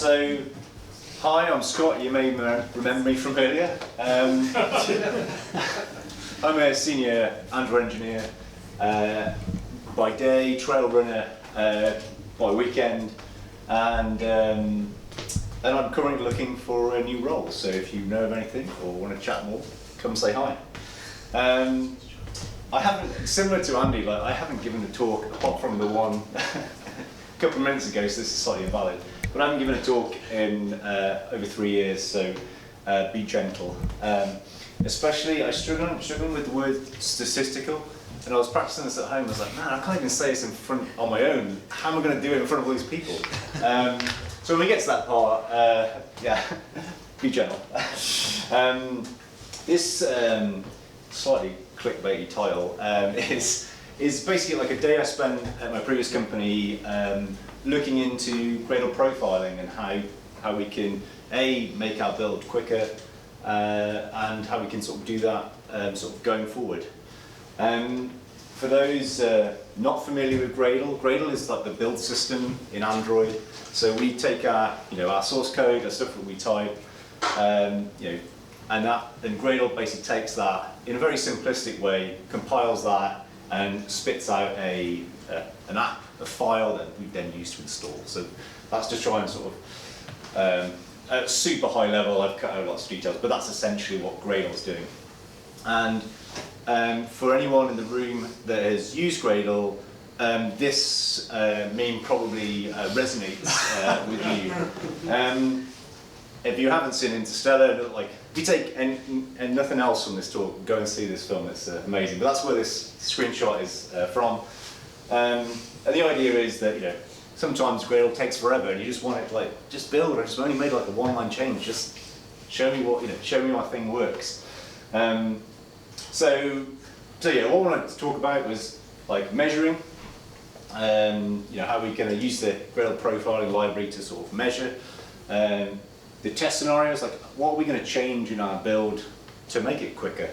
So, hi, I'm Scott. You may remember me from earlier. I'm a senior Android engineer by day, trail runner by weekend, and I'm currently looking for a new role. So if you know of anything or want to chat more, come say hi. I haven't, similar to Andy, like I haven't given a talk apart from the one a couple of minutes ago, so this is slightly invalid. But I haven't given a talk in over 3 years, so be gentle. Especially, I'm struggling with the word statistical, and I was practicing this at home. I was like, man, I can't even say this in front on my own. How am I going to do it in front of all these people? So when we get to that part, yeah, be gentle. This slightly clickbaity title is basically like a day I spent at my previous company looking into Gradle Profiling and how we can make our build quicker and how we can sort of do that sort of going forward. For those not familiar with Gradle, Gradle is like the build system in Android. So we take our our source code, the stuff that we type, and Gradle basically takes that in a very simplistic way, compiles that, and spits out an app, a file that we then use to install. So that's to try and sort of, at super high level, I've cut out lots of details, but that's essentially what Gradle's doing. And for anyone in the room that has used Gradle, this meme probably resonates with you. If you haven't seen Interstellar, like if you take and nothing else from this talk, go and see this film. It's amazing. But that's where this screenshot is from. And the idea is that sometimes Gradle takes forever, and you just want it to just build. I just only made like a one-line change. Just show me show me my thing works. So yeah, what I wanted to talk about was like measuring. How we can use the Gradle Profiling library to sort of measure. The test scenarios, like what are we going to change in our build to make it quicker?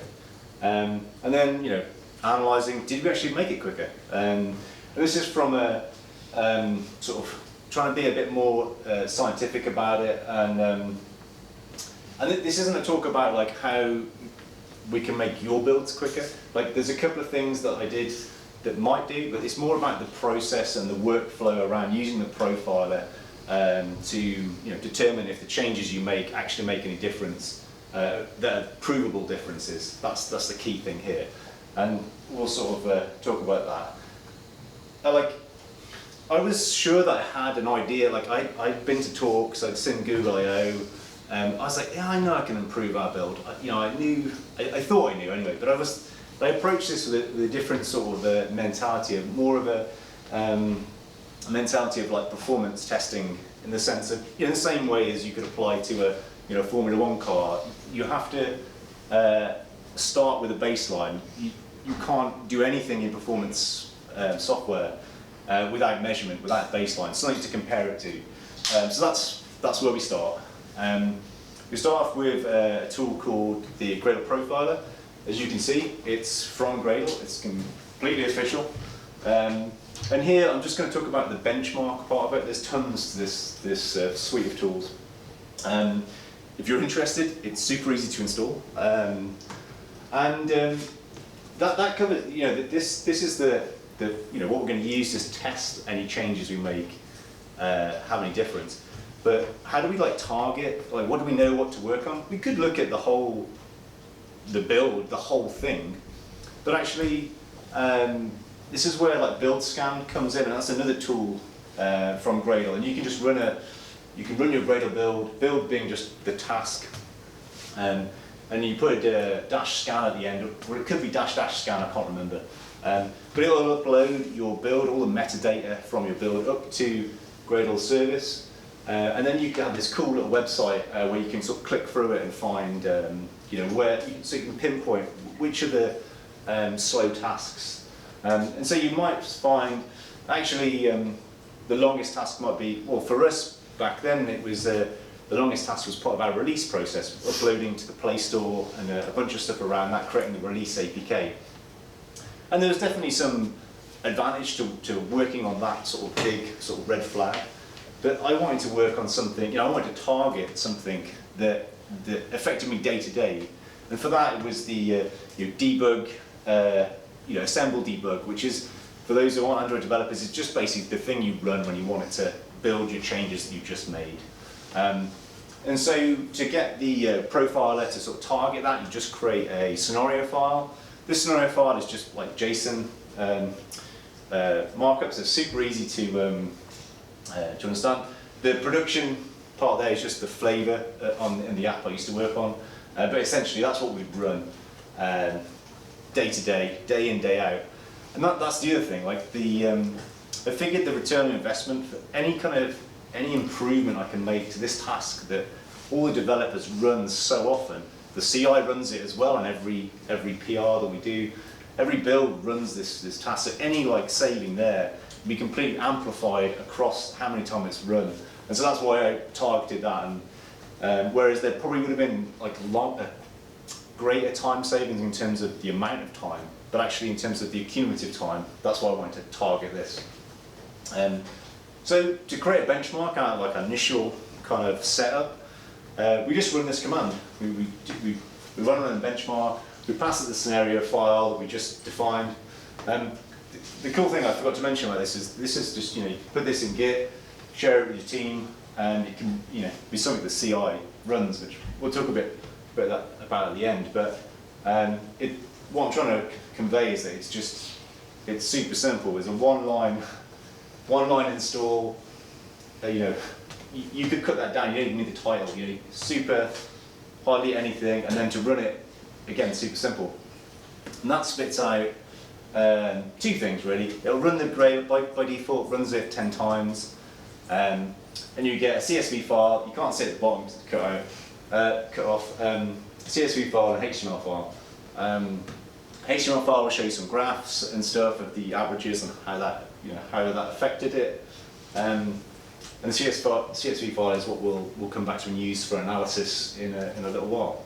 And then, analysing, did we actually make it quicker? And this is from a sort of trying to be a bit more scientific about it. And this isn't a talk about like how we can make your builds quicker. Like there's a couple of things that I did that might do, but it's more about the process and the workflow around using the profiler to determine if the changes you make actually make any difference, that are provable differences. That's the key thing here, and we'll sort of talk about that. I was sure that I had an idea. Like I'd been to talks, I'd seen Google I/O. I was like, yeah, I know I can improve our build. I thought I knew anyway, but I approached this with a different sort of mentality, of more of a mentality of like performance testing, in the sense of in the same way as you could apply to a Formula 1 car. You have to start with a baseline. You can't do anything in performance software without measurement, without baseline, something to compare it to. So that's where we start. We start off with a tool called the Gradle Profiler. As you can see, it's from Gradle. It's completely official. And here I'm just going to talk about the benchmark part of it. There's tons to this suite of tools. If you're interested, it's super easy to install. That covers, this is the what we're going to use to test any changes we make have any difference. But how do we target? What do we know what to work on? We could look at the build, the whole thing, but actually. This is where build scan comes in, and that's another tool from Gradle. And you can just run your Gradle build being just the task, and you put a dash scan at the end, or it could be dash scan, I can't remember. But it'll upload your build, all the metadata from your build up to Gradle service, and then you can have this cool little website where you can sort of click through it and find so you can pinpoint which are the slow tasks. And so you might find, actually, the longest task might be, well, for us back then, it was the longest task was part of our release process, uploading to the Play Store and a bunch of stuff around that, creating the release APK. And there was definitely some advantage to working on that sort of big sort of red flag. But I wanted to work on something, I wanted to target something that affected me day to day. And for that, it was the debug, assemble debug, which is, for those who aren't Android developers, is just basically the thing you run when you want it to build your changes that you've just made. And so to get the profiler to sort of target that, you just create a scenario file. This scenario file is just like JSON markups. It's super easy to understand. The production part there is just the flavor in the app I used to work on. But essentially, that's what we'd run day to day in, day out. And that's the other thing. Like I figured the return on investment for any improvement I can make to this task that all the developers run so often. The CI runs it as well, and every PR that we do, every build runs this task. So any saving there can be completely amplified across how many times it's run. And so that's why I targeted that. And whereas there probably would have been greater time savings in terms of the amount of time, but actually in terms of the cumulative time, that's why I wanted to target this. So to create a benchmark out of an initial kind of setup, we just run this command. We run on a benchmark, we pass it the scenario file that we just defined. The cool thing I forgot to mention about this is just, you put this in Git, share it with your team, and it can be something the CI runs, which we'll talk a bit about at the end. But what I'm trying to convey is that it's super simple. It's a one line install. You could cut that down. You don't even need the title. Super, hardly anything, and then to run it again, super simple. And that spits out two things really. It'll run the Gradle by default, runs it 10 times, and you get a CSV file. You can't see at the bottom to cut off. CSV file and HTML file. HTML file will show you some graphs and stuff of the averages and how that affected it. And the CSV file is what we'll come back to and use for analysis in a little while.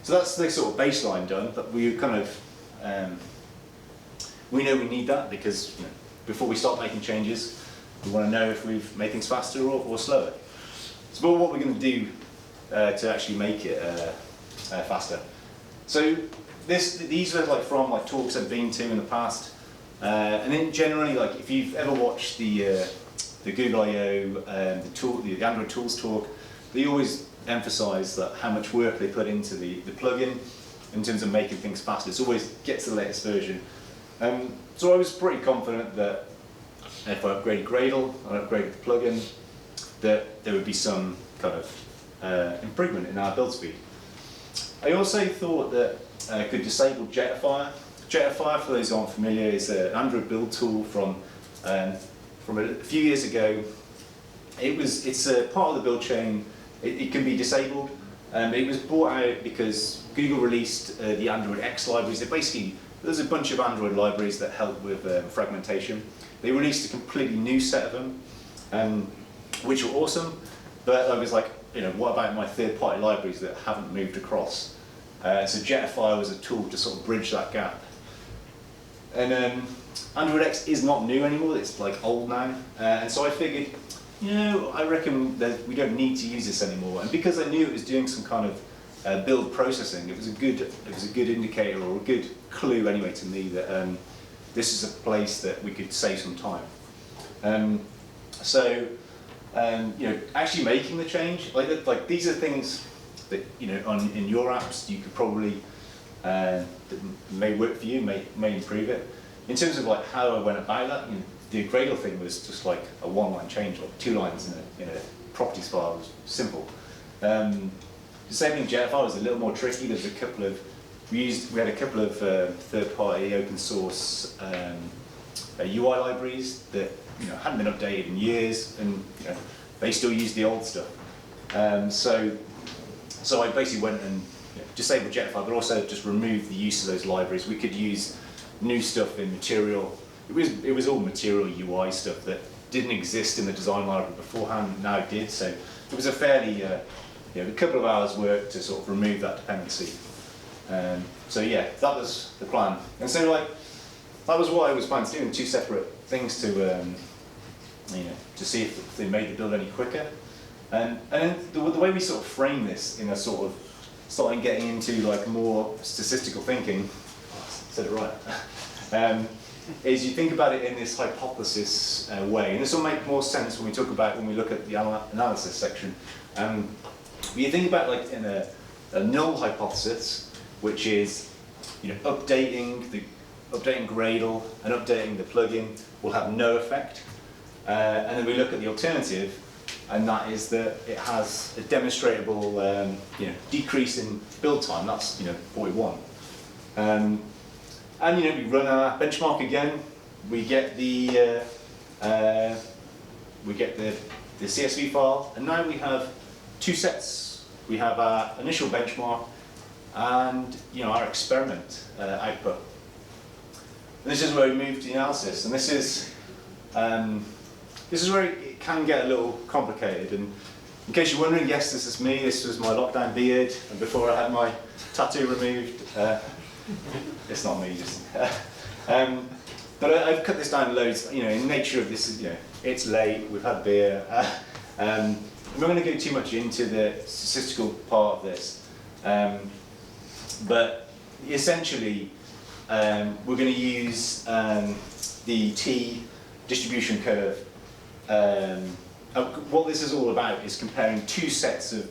So that's the sort of baseline done, but we we know we need that because before we start making changes, we want to know if we've made things faster or slower. So what we're going to do to actually make it faster. So these are from talks I've been to in the past, and then generally if you've ever watched the Google I/O, the Android Tools talk, they always emphasize that how much work they put into the plugin in terms of making things faster. It's always get to the latest version. So I was pretty confident that if I upgraded Gradle and upgraded the plugin, that there would be some kind of improvement in our build speed. I also thought that I could disable Jetafire. Jetafire, for those who aren't familiar, is an Android build tool from a few years ago. It's a part of the build chain. It can be disabled. It was brought out because Google released the Android X libraries. There's a bunch of Android libraries that help with fragmentation. They released a completely new set of them, which were awesome. But I was like, what about my third-party libraries that haven't moved across? So Jetafire was a tool to sort of bridge that gap. And Android X is not new anymore, it's old now. And so I figured, I reckon that we don't need to use this anymore. And because I knew it was doing some kind of build processing, it was a good indicator, or a good clue anyway to me, that this is a place that we could save some time. Actually making the change, these are things that in your apps you could probably that may work for you, may improve it. In terms of how I went about that, the Gradle thing was just a one-line change, 2 lines in a properties file. It was simple. Disabling Jetafire was a little more tricky. There's a couple of we had a couple of third-party open source UI libraries that hadn't been updated in years, and they still use the old stuff. So I basically went and disabled Jetafire, but also just removed the use of those libraries. We could use new stuff in Material. It was all Material UI stuff that didn't exist in the design library beforehand, now it did. So it was a fairly, a couple of hours work to sort of remove that dependency. So yeah, that was the plan. And so that was what I was planning to do, in 2 separate things to to see if they made the build any quicker. And then the way we sort of frame this in a sort of starting getting into like more statistical thinking, said it right, is you think about it in this hypothesis way, and this will make more sense when we look at the analysis section. But you think about like in a null hypothesis, which is updating Gradle and updating the plugin will have no effect, and then we look at the alternative, and that is that it has a demonstrable decrease in build time. That's what we want. And we run our benchmark again. We get the CSV file, and now we have two sets. We have our initial benchmark and our experiment output. And this is where we move to the analysis, and this is where it can get a little complicated. And in case you're wondering, yes, this is me. This was my lockdown beard, and before I had my tattoo removed. It's not me, just. But I've cut this down loads. In nature of this, it's late. We've had beer. I'm not going to go too much into the statistical part of this, but essentially, we're going to use the T distribution curve. What this is all about is comparing two sets of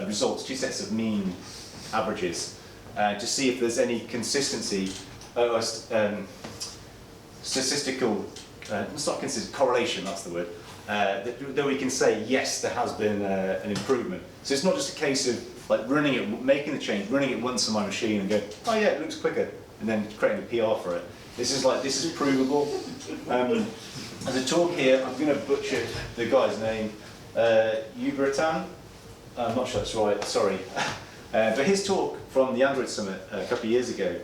results, two sets of mean averages, to see if there's any consistency or statistical, it's not consistent, correlation, that's the word, that we can say, yes, there has been an improvement. So it's not just a case of like running it, making the change, running it once on my machine and going, oh yeah, it looks quicker, and then creating a PR for it. This is provable. As a talk here, I'm going to butcher the guy's name, Uberatan. I'm not sure that's right, sorry. But his talk from the Android Summit a couple of years ago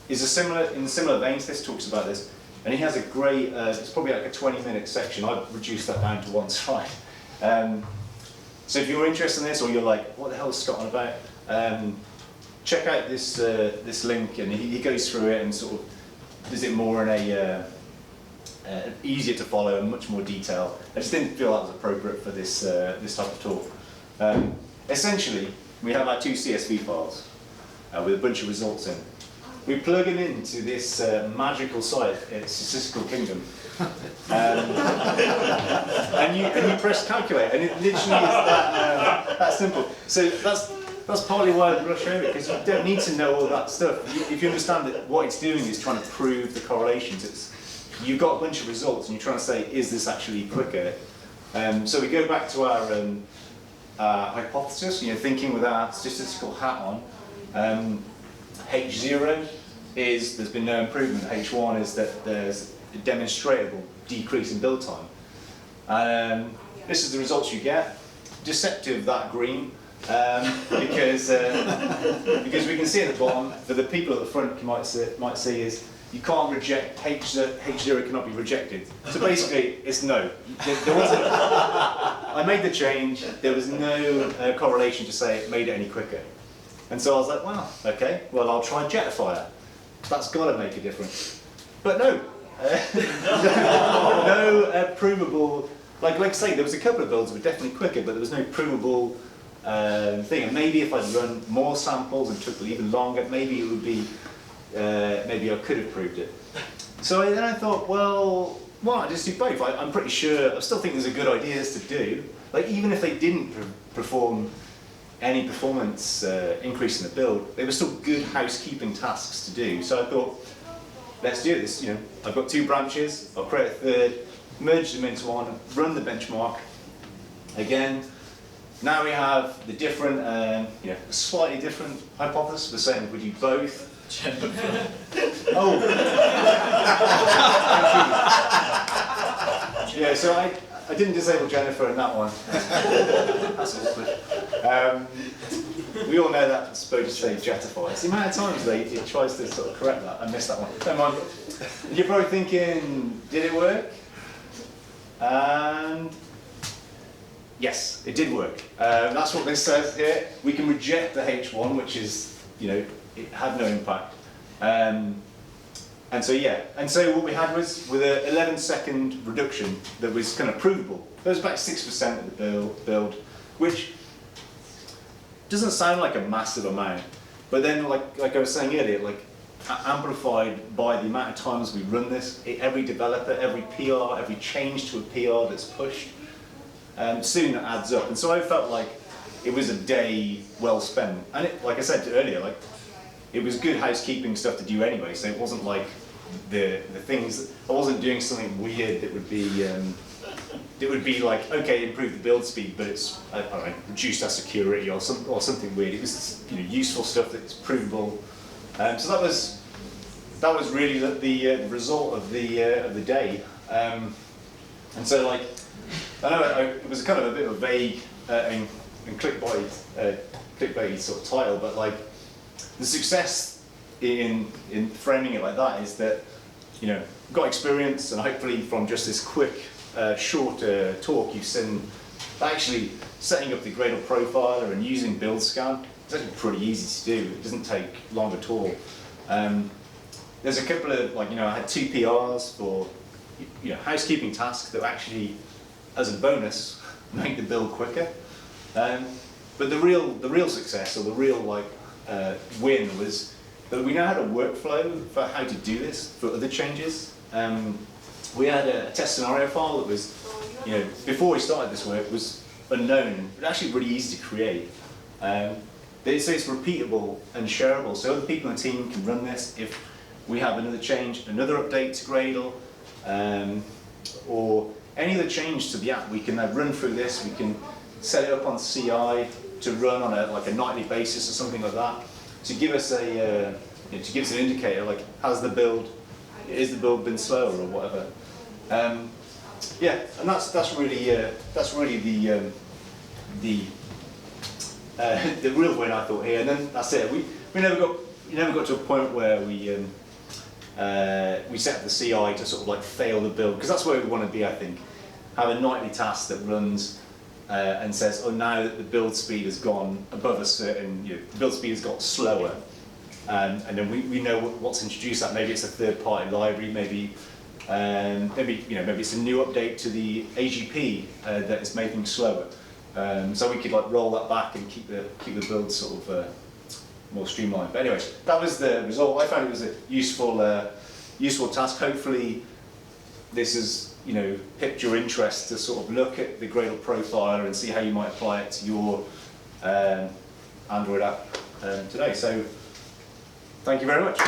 is in similar veins. This talks about this, and he has a great. It's probably like a 20-minute section. I've reduced that down to one slide. So if you're interested in this, or you're like, what the hell is Scott on about? Check out this link, and he goes through it and sort of does it more in a easier to follow and much more detail. I just didn't feel that was appropriate for this type of talk. Essentially, we have our two CSV files with a bunch of results in. We plug them into this magical site, it's Statistical Kingdom, and you press calculate, and it literally is that simple. So that's partly why I rush over it, because you don't need to know all that stuff. If you understand that what it's doing is trying to prove the correlations, you've got a bunch of results, and you're trying to say, is this actually quicker? So we go back to our hypothesis, thinking with our statistical hat on. H0 is there's been no improvement. H1 is that there's a demonstrable decrease in build time. This is the results you get. Deceptive, that green, because we can see at the bottom, for the people at the front you might see is you can't reject, H0 cannot be rejected. So basically, it's no. There wasn't, I made the change, there was no correlation to say it made it any quicker. And so I was like, wow, okay, well I'll try Jetafire. That's got to make a difference. But no. No provable, like I say, there was a couple of builds that were definitely quicker, but there was no provable thing. And maybe if I'd run more samples and took even longer, maybe it would be, maybe I could have proved it. So then I thought, well, why not just do both? I'm pretty sure, I still think there's a good ideas to do. Like even if they didn't perform any performance increase in the build, they were still good housekeeping tasks to do. So I thought, let's do this. I've got two branches, I'll create a third, merge them into one, run the benchmark. Again, now we have the different, a slightly different hypothesis. We're saying we do both. Oh, thank you. Yeah, so I didn't disable Jennifer in that one. That's awkward. We all know that it's supposed to say Jetafy. It's the amount of times it tries to sort of correct that. I missed that one. Never mind. You're probably thinking, did it work? And yes, it did work. That's what this says here. We can reject the H1, which is, it had no impact. And so yeah, and so what we had was with an 11-second reduction that was kind of provable. That was about 6% of the build, which doesn't sound like a massive amount, but then like I was saying earlier, like amplified by the amount of times we run this, every developer, every PR, every change to a PR that's pushed, soon it adds up. And so I felt like it was a day well spent. And it, like I said earlier, like it was good housekeeping stuff to do anyway, so it wasn't like the things, I wasn't doing something weird that would be like, okay, improve the build speed, but it's, I don't know, reduce our security or something weird. It was, you know, useful stuff that's provable. So that was really the result of the day. And so like, I know it was kind of a bit of a vague and clickbait sort of title, but like the success in framing it like that is that, you know, got experience, and hopefully from just this quick, short talk, you've seen actually setting up the Gradle Profiler and using build scan. It's actually pretty easy to do. It doesn't take long at all. There's a couple of, like, you know, I had 2 PRs for, you know, housekeeping tasks that actually, as a bonus, make the build quicker. But the real success, or the real like win, was that we now had a workflow for how to do this for other changes. We had a test scenario file that was, you know, before we started this work, was unknown, but actually really easy to create. So it's repeatable and shareable, so other people in the team can run this if we have another change, another update to Gradle, or any other change to the app. We can run through this. We can set it up on CI to run on a nightly basis or something like that, to give us an indicator, like, is the build been slower or whatever. Yeah, and that's really the real win, I thought, here. And then that's it. We never got to a point where we set up the CI to sort of like fail the build, because that's where we want to be, I think. Have a nightly task that runs and says, oh, now that the build speed has gone above a certain, you know, the build speed has got slower, and then we know what's introduced that. Maybe it's a third-party library, maybe it's a new update to the AGP that is making slower. So we could like roll that back and keep the build sort of more streamlined. But anyway, that was the result. I found it was a useful task. Hopefully, this has, you know, piqued your interest to sort of look at the Gradle Profiler and see how you might apply it to your Android app today. So, thank you very much.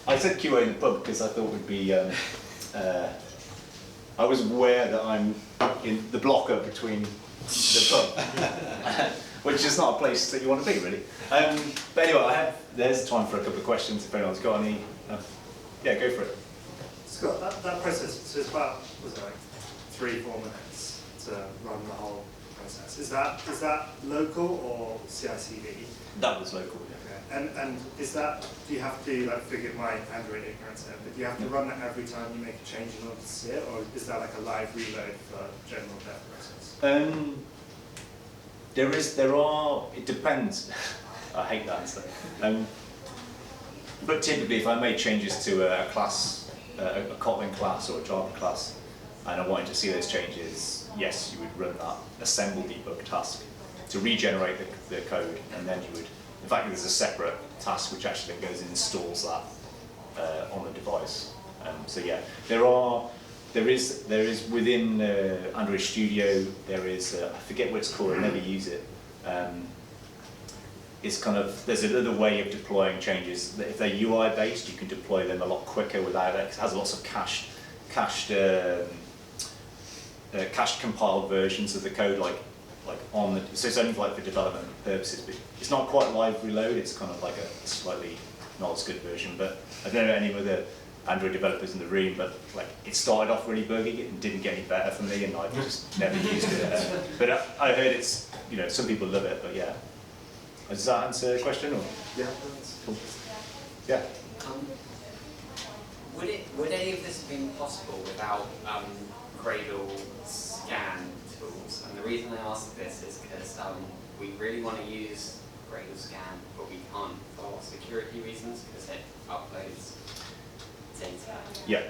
I said QA in the pub because I thought it would be. I was aware that I'm in the blocker between the pub, which is not a place that you want to be, really. But anyway, there's time for a couple of questions if anyone's got any. Yeah, go for it. Scott, that process, so it's about, was it like 3-4 minutes to run the whole process. Is that local or CI/CD? That was local, yeah. Okay. And is that, do you have to, like, forgive my Android ignorance here, but do you have to run that every time you make a change in order to see it, or is that like a live reload for general dev process? It depends. I hate that answer. But typically, if I made changes to a class, a Kotlin class or a Java class, and I wanted to see those changes, yes, you would run that assemble debug task to regenerate the code, and then you would, in fact, there's a separate task which actually then goes and installs that on the device. So yeah, there is within Android Studio, there is, I forget what it's called, I never use it. It's kind of, there's another way of deploying changes. If they're UI based, you can deploy them a lot quicker without it. It has lots of cached compiled versions of the code, like on the, so it's only like for development purposes, but it's not quite live reload. It's kind of like a slightly not as good version. But I don't know any other Android developers in the room, but like it started off really buggy and didn't get any better for me, and I just never used it. But I heard it's, you know, some people love it, but yeah. Does that answer the question? Or? Yeah, that's cool. Yeah. Would any of this have been possible without Gradle scan tools. And the reason I ask this is because we really want to use Gradle Scan, but we can't for security reasons because it uploads data. Yeah,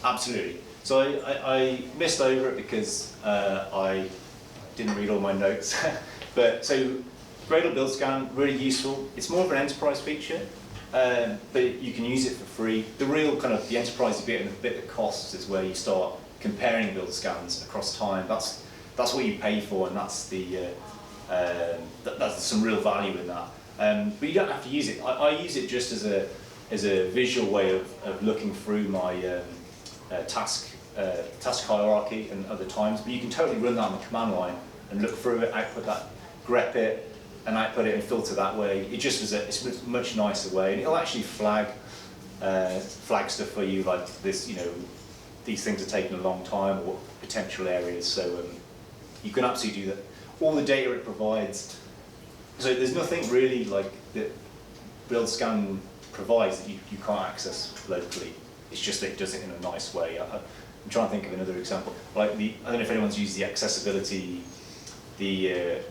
absolutely. So I missed over it because I didn't read all my notes. But so Gradle Build Scan, really useful. It's more of an enterprise feature, but you can use it for free. The real kind of the enterprise bit and the bit that costs is where you start comparing build scans across time. That's what you pay for, and that's the that's some real value in that. But you don't have to use it. I use it just as a visual way of looking through my task hierarchy and other times. But you can totally run that on the command line and look through it, output that, grep it, and output it and filter that way. It just was it's a much nicer way, and it'll actually flag stuff for you like this. You know, these things are taking a long time or potential areas. So you can absolutely do that. All the data it provides. So there's nothing really like that Build Scan provides that you can't access locally. It's just that it does it in a nice way. I'm trying to think of another example. Like I don't know if anyone's used the accessibility,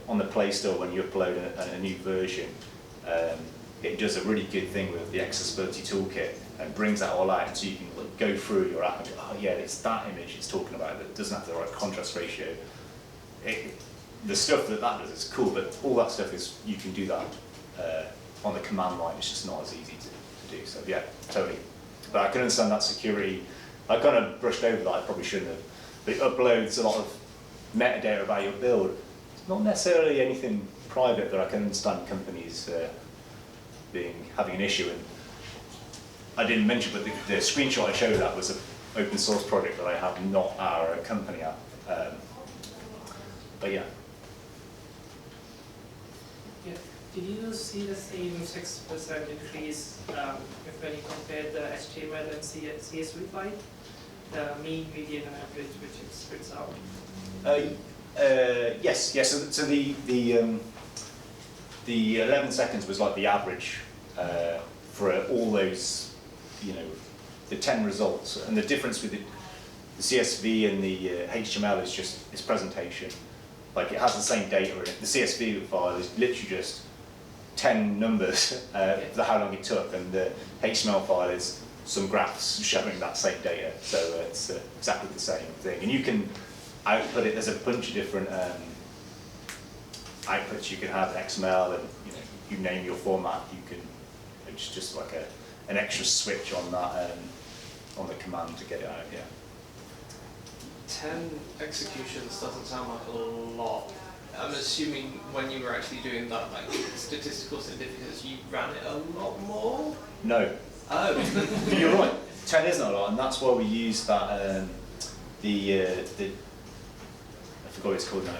on the Play Store when you upload a new version. It does a really good thing with the accessibility toolkit and brings that all out, so you can go through your app and go, oh yeah, it's that image it's talking about that doesn't have the right contrast ratio. The stuff that does is cool, but all that stuff is you can do that on the command line. It's just not as easy to do. So yeah, totally. But I can understand that security. I kind of brushed over that. I probably shouldn't have. But it uploads a lot of metadata about your build. It's not necessarily anything private, but I can understand companies having an issue. And I didn't mention, but the screenshot I showed that was an open source project that I have, not our company app. But yeah. Yeah. Did you see the same 6% increase when you compare the HTML and CSV file? The mean, median, and average, which it spits out? Yes. So the 11 seconds was like the average for all those, the 10 results. And the difference with the CSV and the HTML is just its presentation. Like it has the same data in it. The CSV file is literally just 10 numbers for how long it took, and the HTML file is some graphs showing that same data. So it's exactly the same thing. And you can output it. There's a bunch of different outputs you can have, XML, and you name your format. You can. It's just like an extra switch on that on the command to get it out. Yeah. 10 executions doesn't sound like a lot. I'm assuming when you were actually doing that, like statistical significance, you ran it a lot more? No. Oh. You're right. 10 isn't a lot, and that's why we use that I forgot what it's called now.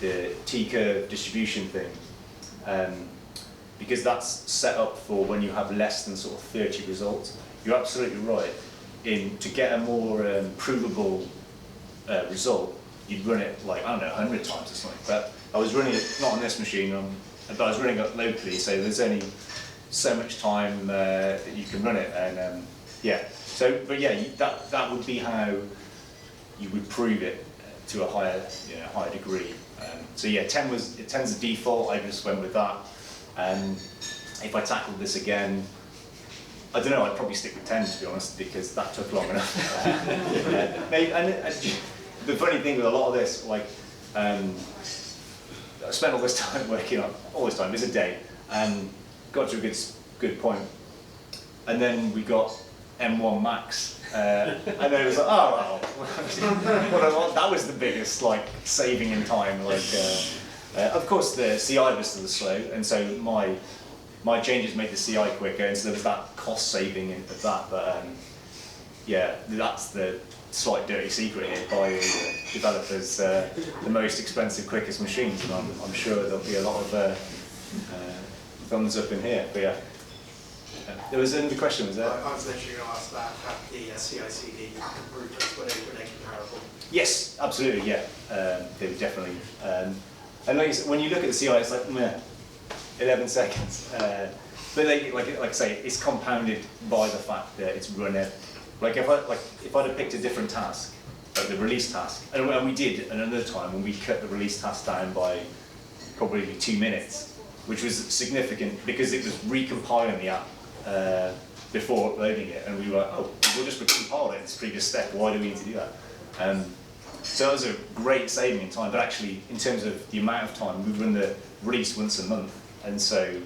The T-curve distribution thing, because that's set up for when you have less than sort of 30 results. You're absolutely right. To get a more provable result, you'd run it like, I don't know, 100 times or something. But I was running it, not on this machine, but I was running it locally, so there's only so much time that you can run it. And yeah, but yeah, that would be how you would prove it to a higher degree. So yeah, 10's the default. I just went with that. If I tackled this again, I don't know, I'd probably stick with 10 to be honest, because that took long enough. The funny thing with a lot of this, like, I spent all this time working on, it's a day, and got to a good point. And then we got M1 Max, and then it was like, oh, well, that was the biggest, like, saving in time. Like, of course, the CI was still slow, and so my changes made the CI quicker, and so there was that cost saving of that. But yeah, that's the slight dirty secret here, buying developers the most expensive, quickest machines, and I'm sure there'll be a lot of thumbs up in here. But yeah, there was another question, was there? I was literally going to ask that, have the CI/CD improvements, were they comparable? Yes, absolutely, yeah. They were definitely. And like, when you look at the CI, it's like, meh, 11 seconds. But like I say, it's compounded by the fact that it's run it. Like if I'd have picked a different task, the release task. And we did another time when we cut the release task down by probably 2 minutes, which was significant because it was recompiling the app before uploading it, and we were like, oh, we'll just recompile it in this previous step, why do we need to do that? So that was a great saving in time, but actually in terms of the amount of time, we run the release once a month, and so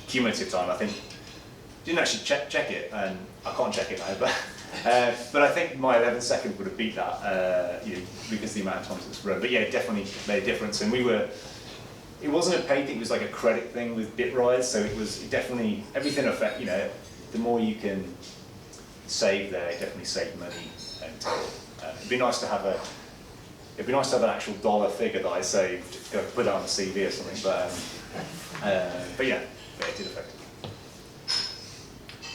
cumulative time, I think, didn't actually check it, and I can't check it now, but I think my 11 seconds would have beat that, because the amount of times it's run. But yeah, it definitely made a difference, and it wasn't a paid thing, it was like a credit thing with Bitrise, so it definitely, everything affect, the more you can save there, it definitely saved money, and it'd be nice to have an actual dollar figure that I saved, go put it on a CV or something, but yeah, it did affect it.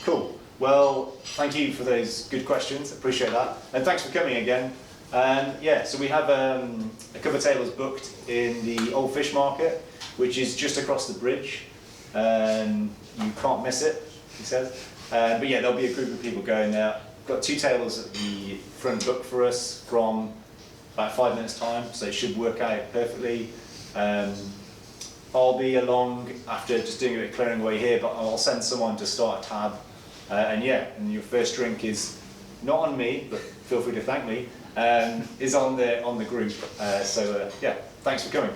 Cool. Well, thank you for those good questions. Appreciate that, and thanks for coming again. Yeah, so we have a couple of tables booked in the Old Fish Market, which is just across the bridge. You can't miss it, he says. But yeah, there'll be a group of people going there. Got 2 tables at the front booked for us from about 5 minutes time, so it should work out perfectly. I'll be along after just doing a bit of clearing away here, but I'll send someone to start a tab. And your first drink is not on me, but feel free to thank me, is on the group. So yeah, thanks for coming.